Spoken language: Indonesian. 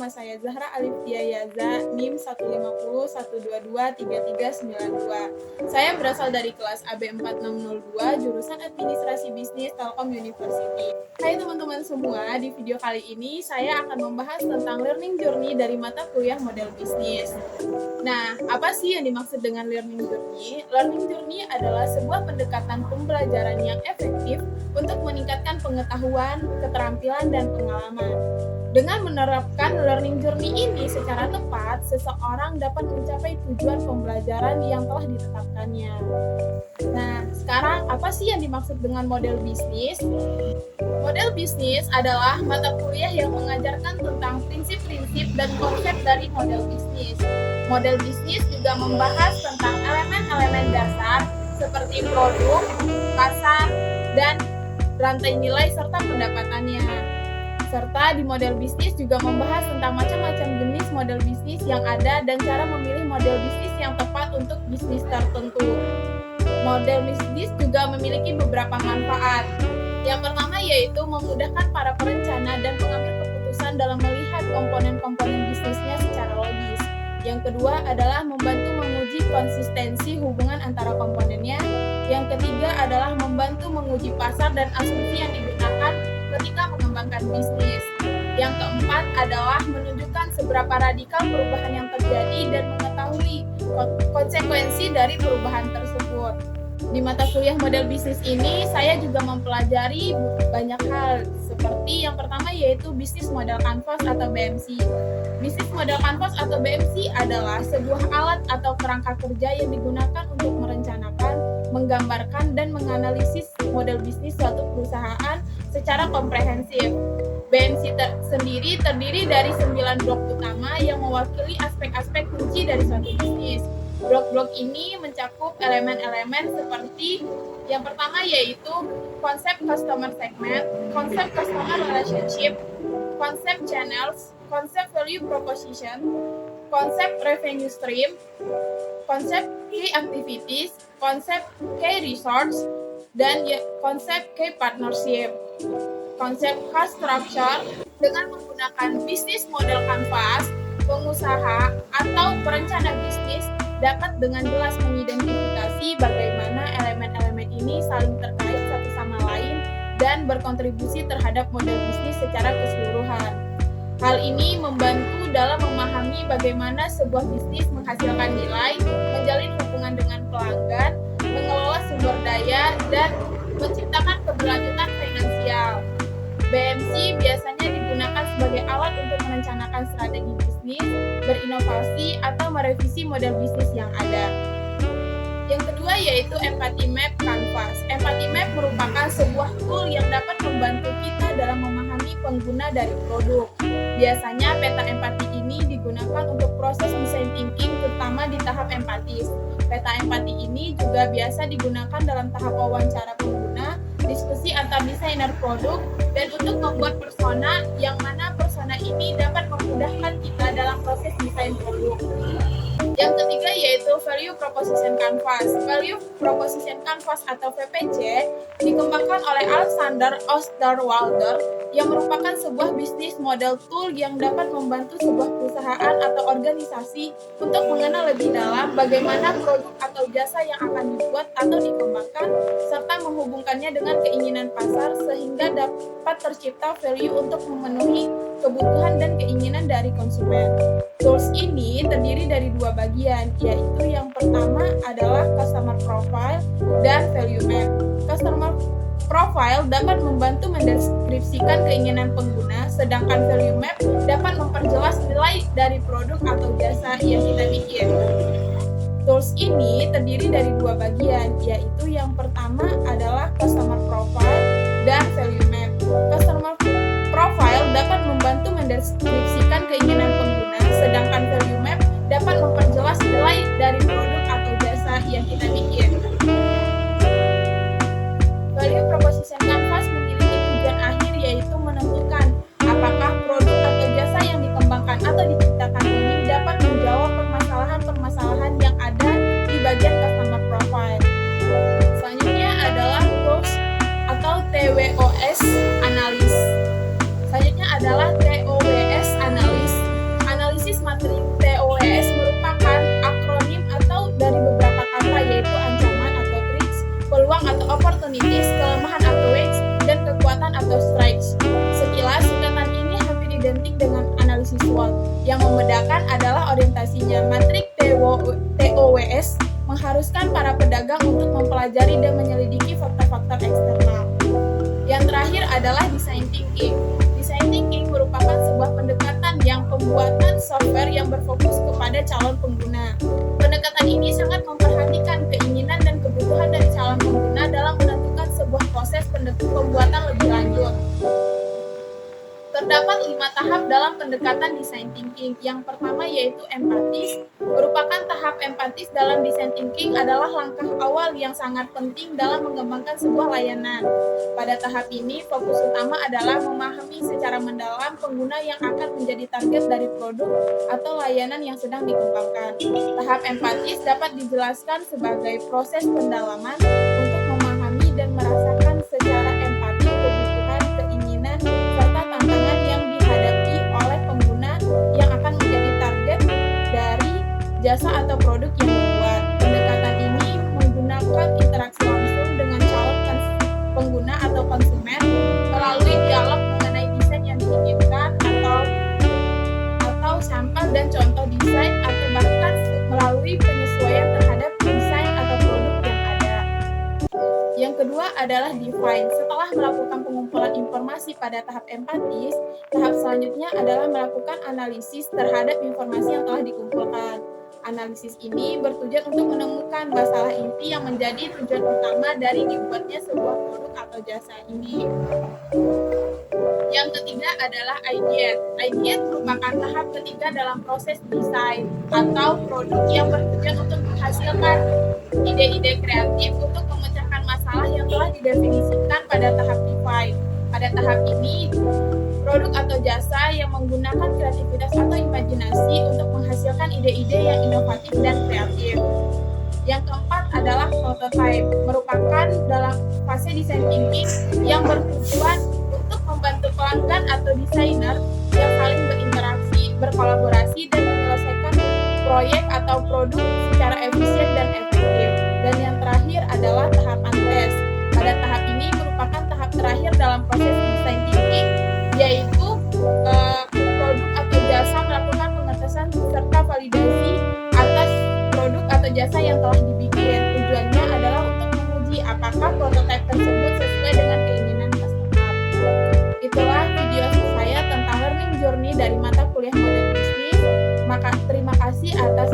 nama saya Zahra Alifia Yaza, NIM 15012233392. Saya berasal dari kelas AB 4602, jurusan Administrasi Bisnis Telkom University. Hai teman-teman semua, di video kali ini saya akan membahas tentang learning journey dari mata kuliah model bisnis. Nah, apa sih yang dimaksud dengan learning journey? Learning journey adalah sebuah pendekatan pembelajaran yang efektif untuk meningkatkan pengetahuan, keterampilan, dan pengalaman. Dengan menerapkan learning journey ini secara tepat, seseorang dapat mencapai tujuan pembelajaran yang telah ditetapkannya. Nah, sekarang apa sih yang dimaksud dengan model bisnis? Model bisnis adalah mata kuliah yang mengajarkan tentang prinsip-prinsip dan konsep dari model bisnis. Model bisnis juga membahas tentang elemen-elemen dasar seperti produk, pasar, dan rantai nilai serta pendapatannya. Serta di model bisnis juga membahas tentang macam-macam jenis model bisnis yang ada dan cara memilih model bisnis yang tepat untuk bisnis tertentu. Model bisnis juga memiliki beberapa manfaat. Yang pertama yaitu memudahkan para perencana dan pengambil keputusan dalam melihat komponen-komponen bisnisnya secara logis. Yang kedua adalah membantu menguji konsistensi hubungan antara komponennya. Yang ketiga adalah membantu menguji pasar dan asumsi yang digunakan ketika mengembangkan bisnis. Yang keempat adalah menunjukkan seberapa radikal perubahan yang terjadi dan mengetahui konsekuensi dari perubahan tersebut. Di mata kuliah model bisnis ini, saya juga mempelajari banyak hal, seperti yang pertama yaitu bisnis model kanvas atau BMC. Bisnis model kanvas atau BMC adalah sebuah alat atau kerangka kerja yang digunakan untuk merencanakan, menggambarkan, dan menganalisis model bisnis suatu perusahaan secara komprehensif. BMC sendiri terdiri dari 9 blok utama yang mewakili aspek-aspek kunci dari suatu bisnis. Blok-blok ini mencakup elemen-elemen seperti yang pertama yaitu konsep customer segment, konsep customer relationship, konsep channels, konsep value proposition, konsep revenue stream, konsep key activities, konsep key resource, dan konsep key partnership. Konsep cost structure dengan menggunakan bisnis model kanvas, pengusaha atau perencana bisnis dapat dengan jelas mengidentifikasi bagaimana elemen-elemen ini saling terkait satu sama lain dan berkontribusi terhadap model bisnis secara keseluruhan. Hal ini membantu dalam memahami bagaimana sebuah bisnis menghasilkan nilai, menjalin hubungan dengan pelanggan, mengelola sumber daya, dan menciptakan keberlanjutan finansial. BMC biasanya digunakan sebagai alat untuk merencanakan strategi bisnis, berinovasi, atau merevisi model bisnis yang ada. Yang kedua yaitu Empathy Map Canvas. Empathy Map merupakan sebuah tool yang dapat membantu kita dalam memahami pengguna dari produk. Biasanya peta empati ini digunakan untuk proses design thinking terutama di tahap empatis. Peta empati ini juga biasa digunakan dalam tahap wawancara pengguna, diskusi antar desainer produk, dan untuk membuat persona yang mana persona ini dapat memudahkan kita dalam proses desain produk. Yang ketiga yaitu Value Proposition Canvas. Value Proposition Canvas atau VPC dikembangkan oleh Alexander Osterwalder yang merupakan sebuah bisnis model tool yang dapat membantu sebuah perusahaan atau organisasi untuk mengenal lebih dalam bagaimana produk atau jasa yang akan dibuat atau dikembangkan serta menghubungkannya dengan keinginan pasar sehingga dapat tercipta value untuk memenuhi kebutuhan dan keinginan dari konsumen. Tools ini terdiri dari dua bagian, yaitu yang pertama adalah Customer Profile dan Value Map. Customer Profile dapat membantu mendeskripsikan keinginan pengguna, sedangkan Value Map dapat memperjelas nilai dari produk atau jasa yang kita bikin. Tools ini terdiri dari dua bagian, yaitu yang pertama adalah Customer Profile dan Value Map. Customer Profile dapat membantu mendeskripsikan keinginan pengguna, sedangkan Value Map dapat memperjelas nilai dari produk atau jasa yang kita bikin. Value Proposition Canvas memiliki tujuan akhir yaitu menentukan apakah produk atau jasa yang dikembangkan atau diciptakan ini dapat menjawab permasalahan-permasalahan yang ada di bagian Customer Profile. Selanjutnya adalah Tools atau TWOS Analysis. Selanjutnya adalah TOWS membedakan adalah orientasinya. Matrik TOWS mengharuskan para pedagang untuk mempelajari dan menyelidiki faktor-faktor eksternal. Yang terakhir adalah design thinking. Design thinking merupakan sebuah pendekatan yang pembuatan software yang berfokus kepada calon pengguna. Pendekatan ini sangat memperhatikan keinginan dan kebutuhan dari calon pengguna dalam menentukan sebuah proses pembuatan lebih lanjut. Terdapat 5 tahap dalam pendekatan design thinking. Yang pertama yaitu empatis. Merupakan tahap empatis dalam design thinking adalah langkah awal yang sangat penting dalam mengembangkan sebuah layanan. Pada tahap ini, fokus utama adalah memahami secara mendalam pengguna yang akan menjadi target dari produk atau layanan yang sedang dikembangkan. Tahap empatis dapat dijelaskan sebagai proses pendalaman untuk memahami dan merasakan secara empati kebutuhan, keinginan, serta tantangan yang dihadapi oleh pengguna yang akan menjadi target dari jasa atau produk yang dibuat. Pendekatan ini menggunakan interaksi langsung dengan calon pengguna atau konsumen melalui dialog mengenai desain yang diinginkan atau sampel dan contoh desain atau bahkan melalui penyesuaian terhadap desain atau produk yang ada. Yang kedua adalah define. Setelah melakukan pengumpulan informasi pada tahap empatis, tahap selanjutnya adalah melakukan analisis terhadap informasi yang telah dikumpulkan. Analisis ini bertujuan untuk menemukan masalah inti yang menjadi tujuan utama dari dibuatnya sebuah produk atau jasa ini. Yang ketiga adalah ideate. Ideate merupakan tahap ketiga dalam proses desain atau produk yang bertujuan untuk menghasilkan ide-ide kreatif untuk memecahkan masalah yang telah didefinisikan pada tahap define. Pada tahap ini, produk atau jasa yang menggunakan kreativitas atau imajinasi untuk menghasilkan ide-ide yang inovatif dan kreatif. Yang keempat adalah prototype, merupakan dalam fase design thinking yang bertujuan untuk membantu pelanggan atau desainer yang saling berinteraksi, berkolaborasi, dan menyelesaikan proyek atau produk secara efisien dan efektif. Dan yang terakhir adalah tahapan tes. Pada tahap ini merupakan tahap terakhir dalam proses design thinking, yaitu produk atau jasa melakukan pengetesan serta validasi atas produk atau jasa yang telah dibikin. Tujuannya adalah untuk menguji apakah prototipe tersebut sesuai dengan keinginan customer. Itulah video saya tentang learning journey dari mata kuliah model bisnis. Terima kasih atas